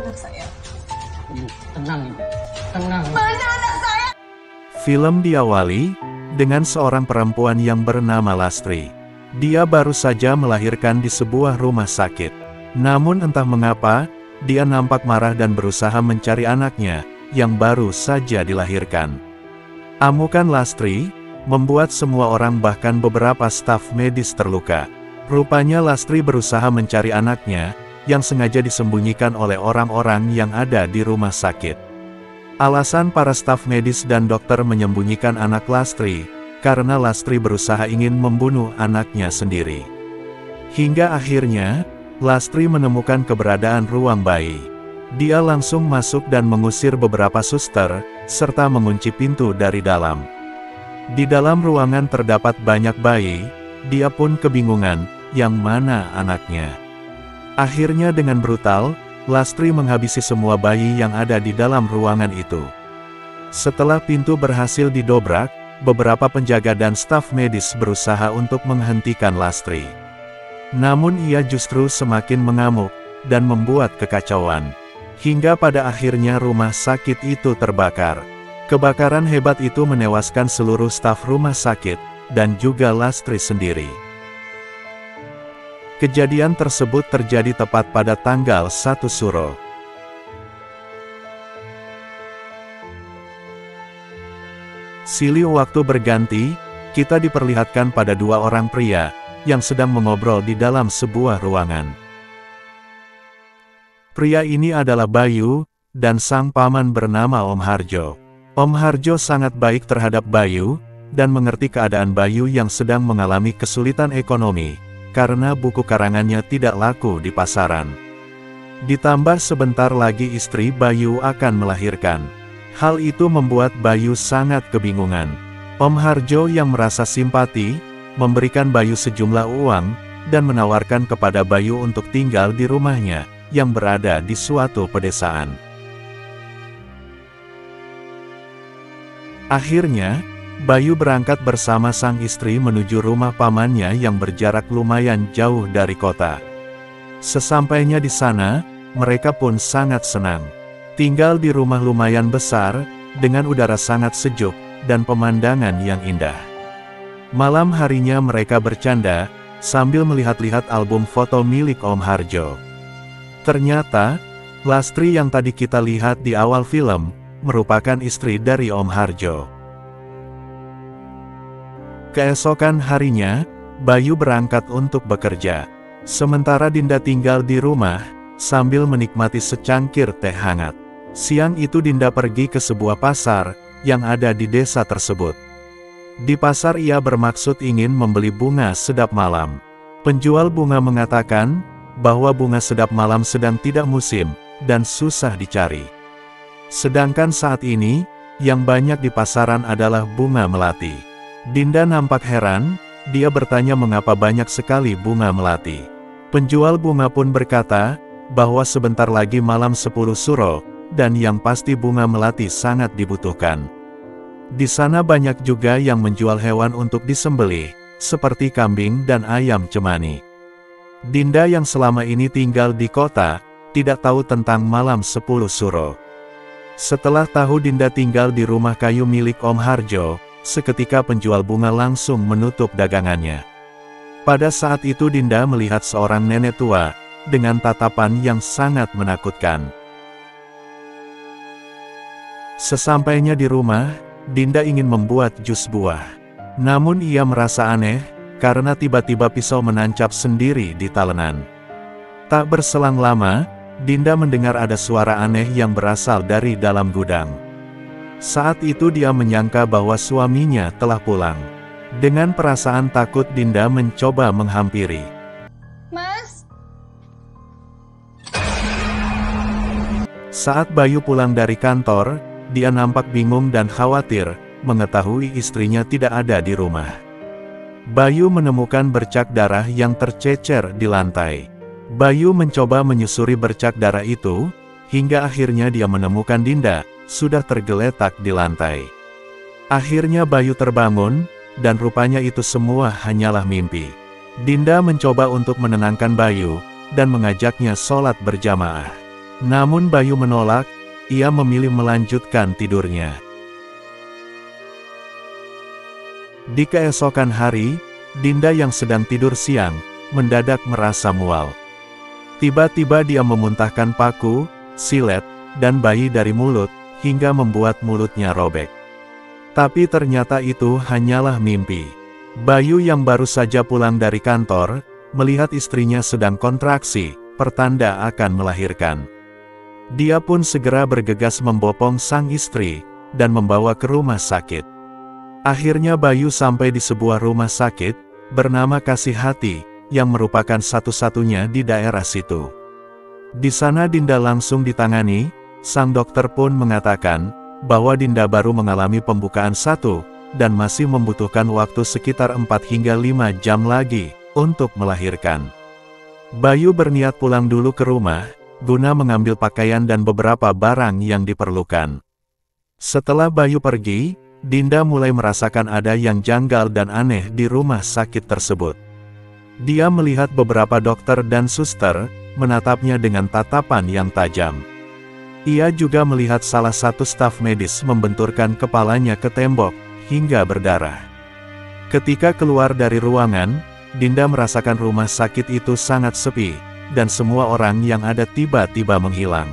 anak saya. Tenang, Ibu. Tenang. Mana anak saya? Film diawali dengan seorang perempuan yang bernama Lastri. Dia baru saja melahirkan di sebuah rumah sakit. Namun entah mengapa, dia nampak marah dan berusaha mencari anaknya yang baru saja dilahirkan. Amukan Lastri membuat semua orang bahkan beberapa staf medis terluka. Rupanya Lastri berusaha mencari anaknya yang sengaja disembunyikan oleh orang-orang yang ada di rumah sakit. Alasan para staf medis dan dokter menyembunyikan anak Lastri, karena Lastri berusaha ingin membunuh anaknya sendiri. Hingga akhirnya, Lastri menemukan keberadaan ruang bayi. Dia langsung masuk dan mengusir beberapa suster, serta mengunci pintu dari dalam. Di dalam ruangan terdapat banyak bayi, dia pun kebingungan, yang mana anaknya. Akhirnya dengan brutal, Lastri menghabisi semua bayi yang ada di dalam ruangan itu. Setelah pintu berhasil didobrak, beberapa penjaga dan staf medis berusaha untuk menghentikan Lastri. Namun ia justru semakin mengamuk, dan membuat kekacauan. Hingga pada akhirnya rumah sakit itu terbakar. Kebakaran hebat itu menewaskan seluruh staf rumah sakit, dan juga Lastri sendiri. Kejadian tersebut terjadi tepat pada tanggal 1 Suro. Silih waktu berganti, kita diperlihatkan pada dua orang pria, yang sedang mengobrol di dalam sebuah ruangan. Pria ini adalah Bayu, dan sang paman bernama Om Harjo. Om Harjo sangat baik terhadap Bayu, dan mengerti keadaan Bayu yang sedang mengalami kesulitan ekonomi, karena buku karangannya tidak laku di pasaran. Ditambah sebentar lagi istri Bayu akan melahirkan. Hal itu membuat Bayu sangat kebingungan. Om Harjo yang merasa simpati, memberikan Bayu sejumlah uang, dan menawarkan kepada Bayu untuk tinggal di rumahnya, yang berada di suatu pedesaan. Akhirnya, Bayu berangkat bersama sang istri menuju rumah pamannya yang berjarak lumayan jauh dari kota. Sesampainya di sana, mereka pun sangat senang. Tinggal di rumah lumayan besar, dengan udara sangat sejuk, dan pemandangan yang indah. Malam harinya mereka bercanda, sambil melihat-lihat album foto milik Om Harjo. Ternyata, Lastri yang tadi kita lihat di awal film, merupakan istri dari Om Harjo. Keesokan harinya, Bayu berangkat untuk bekerja. Sementara Dinda tinggal di rumah, sambil menikmati secangkir teh hangat. Siang itu Dinda pergi ke sebuah pasar, yang ada di desa tersebut. Di pasar ia bermaksud ingin membeli bunga sedap malam. Penjual bunga mengatakan, bahwa bunga sedap malam sedang tidak musim, dan susah dicari. Sedangkan saat ini, yang banyak di pasaran adalah bunga melati. Dinda nampak heran, dia bertanya mengapa banyak sekali bunga melati. Penjual bunga pun berkata, bahwa sebentar lagi malam 10 Suro, dan yang pasti bunga melati sangat dibutuhkan. Di sana banyak juga yang menjual hewan untuk disembelih, seperti kambing dan ayam cemani. Dinda yang selama ini tinggal di kota, tidak tahu tentang malam 10 Suro. Setelah tahu Dinda tinggal di rumah kayu milik Om Harjo, seketika penjual bunga langsung menutup dagangannya. Pada saat itu Dinda melihat seorang nenek tua, dengan tatapan yang sangat menakutkan. Sesampainya di rumah, Dinda ingin membuat jus buah. Namun ia merasa aneh, karena tiba-tiba pisau menancap sendiri di talenan. Tak berselang lama, Dinda mendengar ada suara aneh yang berasal dari dalam gudang. Saat itu dia menyangka bahwa suaminya telah pulang. Dengan perasaan takut Dinda mencoba menghampiri. Mas? Saat Bayu pulang dari kantor, dia nampak bingung dan khawatir, mengetahui istrinya tidak ada di rumah. Bayu menemukan bercak darah yang tercecer di lantai. Bayu mencoba menyusuri bercak darah itu, hingga akhirnya dia menemukan Dinda, sudah tergeletak di lantai. Akhirnya Bayu terbangun, dan rupanya itu semua hanyalah mimpi. Dinda mencoba untuk menenangkan Bayu, dan mengajaknya sholat berjamaah. Namun Bayu menolak, ia memilih melanjutkan tidurnya. Di keesokan hari, Dinda yang sedang tidur siang, mendadak merasa mual. Tiba-tiba dia memuntahkan paku, silet, dan bayi dari mulut, hingga membuat mulutnya robek. Tapi ternyata itu hanyalah mimpi. Bayu yang baru saja pulang dari kantor, melihat istrinya sedang kontraksi, pertanda akan melahirkan. Dia pun segera bergegas membopong sang istri, dan membawa ke rumah sakit. Akhirnya Bayu sampai di sebuah rumah sakit, bernama Kasih Hati, yang merupakan satu-satunya di daerah situ. Di sana Dinda langsung ditangani, sang dokter pun mengatakan, bahwa Dinda baru mengalami pembukaan 1, dan masih membutuhkan waktu sekitar 4 hingga 5 jam lagi, untuk melahirkan. Bayu berniat pulang dulu ke rumah, guna mengambil pakaian dan beberapa barang yang diperlukan. Setelah Bayu pergi, Dinda mulai merasakan ada yang janggal dan aneh di rumah sakit tersebut. Dia melihat beberapa dokter dan suster, menatapnya dengan tatapan yang tajam. Ia juga melihat salah satu staf medis membenturkan kepalanya ke tembok, hingga berdarah. Ketika keluar dari ruangan, Dinda merasakan rumah sakit itu sangat sepi, dan semua orang yang ada tiba-tiba menghilang.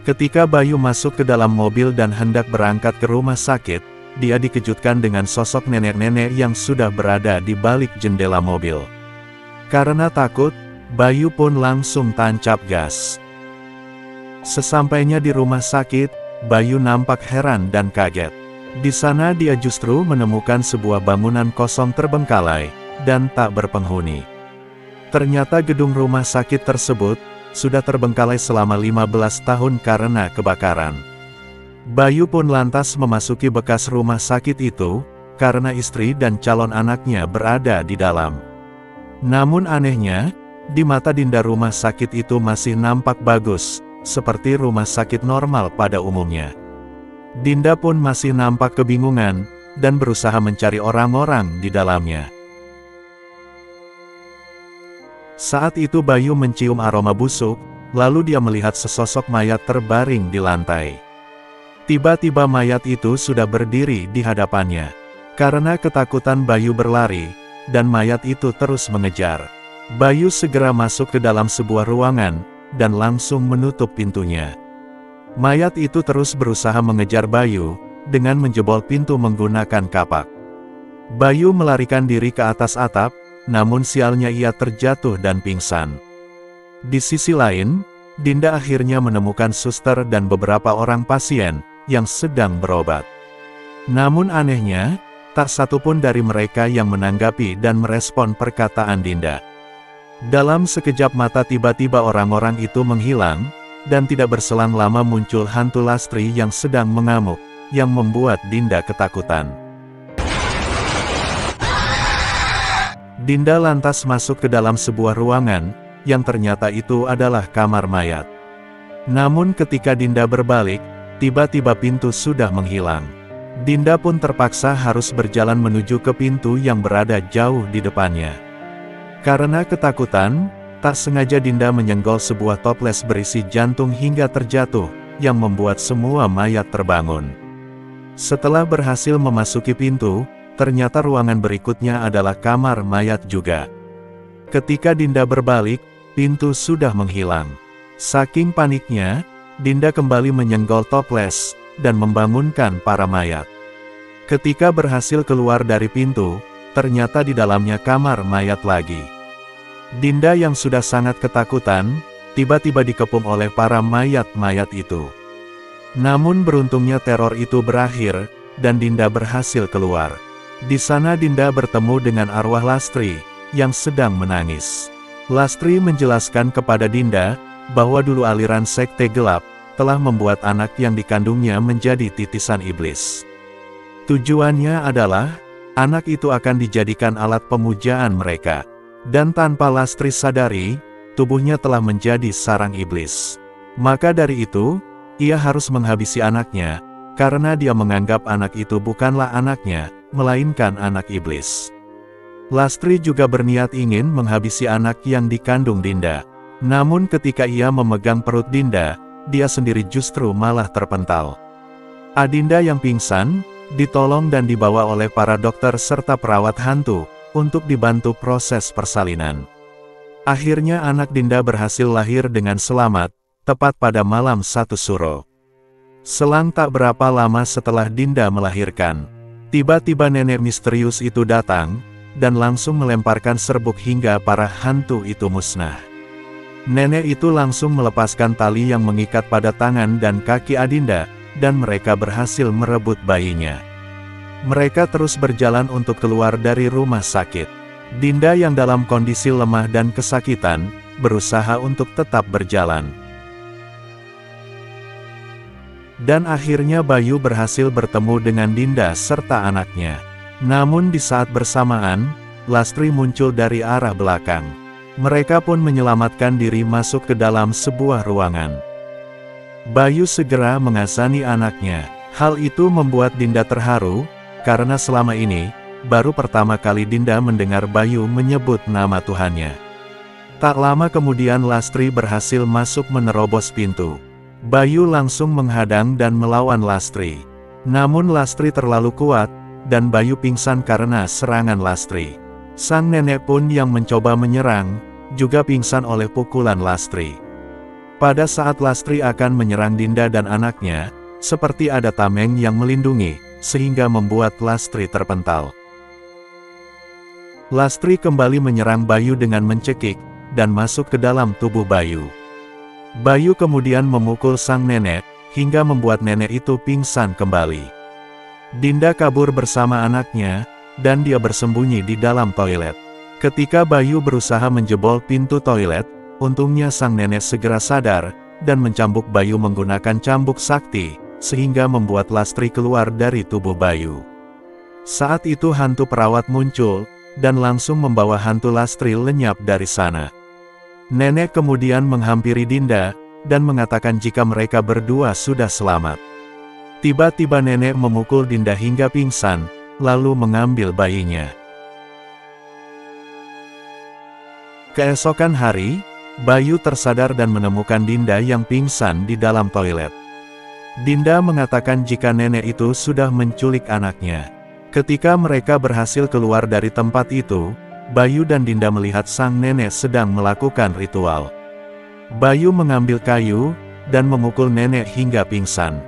Ketika Bayu masuk ke dalam mobil dan hendak berangkat ke rumah sakit, dia dikejutkan dengan sosok nenek-nenek yang sudah berada di balik jendela mobil. Karena takut, Bayu pun langsung tancap gas. Sesampainya di rumah sakit, Bayu nampak heran dan kaget. Di sana dia justru menemukan sebuah bangunan kosong terbengkalai, dan tak berpenghuni. Ternyata gedung rumah sakit tersebut, sudah terbengkalai selama 15 tahun karena kebakaran. Bayu pun lantas memasuki bekas rumah sakit itu, karena istri dan calon anaknya berada di dalam. Namun anehnya, di mata Dinda rumah sakit itu masih nampak bagus, seperti rumah sakit normal pada umumnya. Dinda pun masih nampak kebingungan, dan berusaha mencari orang-orang di dalamnya. Saat itu Bayu mencium aroma busuk, lalu dia melihat sesosok mayat terbaring di lantai. Tiba-tiba mayat itu sudah berdiri di hadapannya. Karena ketakutan Bayu berlari, dan mayat itu terus mengejar. Bayu segera masuk ke dalam sebuah ruangan, dan langsung menutup pintunya. Mayat itu terus berusaha mengejar Bayu, dengan menjebol pintu menggunakan kapak. Bayu melarikan diri ke atas atap, namun sialnya ia terjatuh dan pingsan. Di sisi lain, Dinda akhirnya menemukan suster dan beberapa orang pasien, yang sedang berobat. Namun anehnya, tak satu pun dari mereka yang menanggapi dan merespon perkataan Dinda. Dalam sekejap mata tiba-tiba orang-orang itu menghilang, dan tidak berselang lama muncul hantu Lastri yang sedang mengamuk, yang membuat Dinda ketakutan. Dinda lantas masuk ke dalam sebuah ruangan, yang ternyata itu adalah kamar mayat. Namun ketika Dinda berbalik, tiba-tiba pintu sudah menghilang. Dinda pun terpaksa harus berjalan menuju ke pintu yang berada jauh di depannya. Karena ketakutan, tak sengaja Dinda menyenggol sebuah toples berisi jantung hingga terjatuh, yang membuat semua mayat terbangun. Setelah berhasil memasuki pintu, ternyata ruangan berikutnya adalah kamar mayat juga. Ketika Dinda berbalik, pintu sudah menghilang. Saking paniknya, Dinda kembali menyenggol toples, dan membangunkan para mayat. Ketika berhasil keluar dari pintu, ternyata di dalamnya kamar mayat lagi. Dinda yang sudah sangat ketakutan, tiba-tiba dikepung oleh para mayat-mayat itu. Namun beruntungnya teror itu berakhir, dan Dinda berhasil keluar. Di sana Dinda bertemu dengan arwah Lastri, yang sedang menangis. Lastri menjelaskan kepada Dinda, bahwa dulu aliran sekte gelap, telah membuat anak yang dikandungnya menjadi titisan iblis. Tujuannya adalah, anak itu akan dijadikan alat pemujaan mereka. Dan tanpa Lastri sadari, tubuhnya telah menjadi sarang iblis. Maka dari itu, ia harus menghabisi anaknya, karena dia menganggap anak itu bukanlah anaknya, melainkan anak iblis. Lastri juga berniat ingin menghabisi anak yang dikandung Dinda. Namun ketika ia memegang perut Dinda, dia sendiri justru malah terpental. Adinda yang pingsan, ditolong dan dibawa oleh para dokter serta perawat hantu, untuk dibantu proses persalinan. Akhirnya anak Dinda berhasil lahir dengan selamat, tepat pada malam 1 Suro. Selang tak berapa lama setelah Dinda melahirkan, tiba-tiba nenek misterius itu datang, dan langsung melemparkan serbuk hingga para hantu itu musnah. Nenek itu langsung melepaskan tali yang mengikat pada tangan dan kaki Adinda, dan mereka berhasil merebut bayinya. Mereka terus berjalan untuk keluar dari rumah sakit. Dinda yang dalam kondisi lemah dan kesakitan, berusaha untuk tetap berjalan. Dan akhirnya Bayu berhasil bertemu dengan Dinda serta anaknya. Namun di saat bersamaan, Lastri muncul dari arah belakang. Mereka pun menyelamatkan diri masuk ke dalam sebuah ruangan. Bayu segera mengasani anaknya. Hal itu membuat Dinda terharu, karena selama ini, baru pertama kali Dinda mendengar Bayu menyebut nama Tuhannya. Tak lama kemudian Lastri berhasil masuk menerobos pintu. Bayu langsung menghadang dan melawan Lastri. Namun Lastri terlalu kuat, dan Bayu pingsan karena serangan Lastri. Sang nenek pun yang mencoba menyerang, juga pingsan oleh pukulan Lastri. Pada saat Lastri akan menyerang Dinda dan anaknya, seperti ada tameng yang melindungi, sehingga membuat Lastri terpental. Lastri kembali menyerang Bayu dengan mencekik, dan masuk ke dalam tubuh Bayu. Bayu kemudian memukul sang nenek, hingga membuat nenek itu pingsan kembali. Dinda kabur bersama anaknya, dan dia bersembunyi di dalam toilet. Ketika Bayu berusaha menjebol pintu toilet, untungnya sang nenek segera sadar, dan mencambuk Bayu menggunakan cambuk sakti, sehingga membuat Lastri keluar dari tubuh Bayu. Saat itu hantu perawat muncul, dan langsung membawa hantu Lastri lenyap dari sana. Nenek kemudian menghampiri Dinda, dan mengatakan jika mereka berdua sudah selamat. Tiba-tiba nenek memukul Dinda hingga pingsan, lalu mengambil bayinya. Keesokan hari, Bayu tersadar dan menemukan Dinda yang pingsan di dalam toilet. Dinda mengatakan jika nenek itu sudah menculik anaknya. Ketika mereka berhasil keluar dari tempat itu, Bayu dan Dinda melihat sang nenek sedang melakukan ritual. Bayu mengambil kayu, dan memukul nenek hingga pingsan.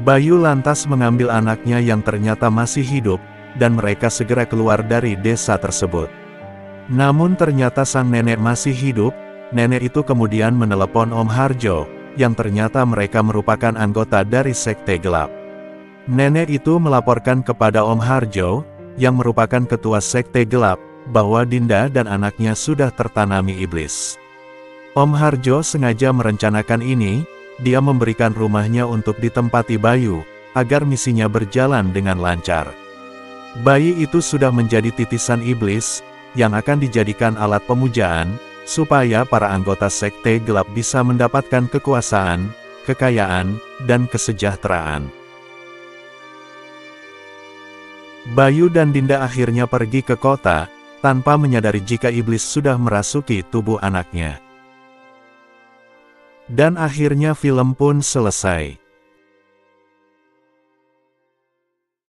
Bayu lantas mengambil anaknya yang ternyata masih hidup, dan mereka segera keluar dari desa tersebut. Namun ternyata sang nenek masih hidup. Nenek itu kemudian menelepon Om Harjo, yang ternyata mereka merupakan anggota dari Sekte Gelap. Nenek itu melaporkan kepada Om Harjo, yang merupakan ketua Sekte Gelap, bahwa Dinda dan anaknya sudah tertanami iblis. Om Harjo sengaja merencanakan ini, dia memberikan rumahnya untuk ditempati Bayu, agar misinya berjalan dengan lancar. Bayi itu sudah menjadi titisan iblis, yang akan dijadikan alat pemujaan, supaya para anggota Sekte Gelap bisa mendapatkan kekuasaan, kekayaan, dan kesejahteraan. Bayu dan Dinda akhirnya pergi ke kota, tanpa menyadari jika iblis sudah merasuki tubuh anaknya. Dan akhirnya film pun selesai.